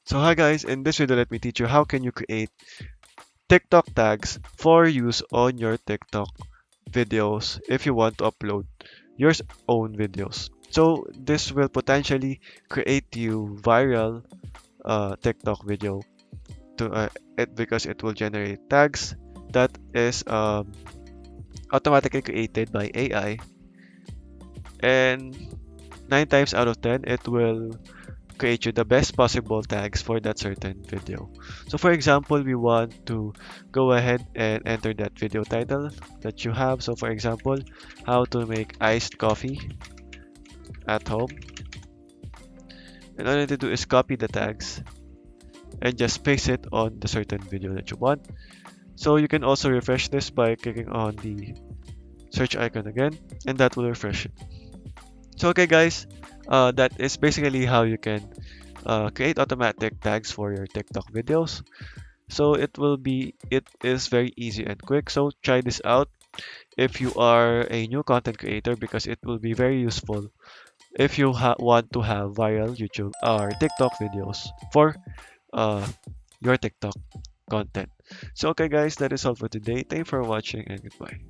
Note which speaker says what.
Speaker 1: So hi guys, in this video let me teach you how can you create TikTok tags for use on your TikTok videos if you want to upload your own videos. So this will potentially create you viral TikTok video to because it will generate tags that is automatically created by AI, and 9 times out of 10 it will create you the best possible tags for that certain video. So for example, we want to go ahead and enter that video title that you have. So for example, how to make iced coffee at home. And all you need to do is copy the tags and just paste it on the certain video that you want. So you can also refresh this by clicking on the search icon again, and that will refresh it. So okay guys, that is basically how you can create automatic tags for your TikTok videos. So it is very easy and quick. So try this out if you are a new content creator, because it will be very useful if you want to have viral YouTube or TikTok videos for uh, your TikTok content. So okay guys, that is all for today. Thank you for watching and goodbye.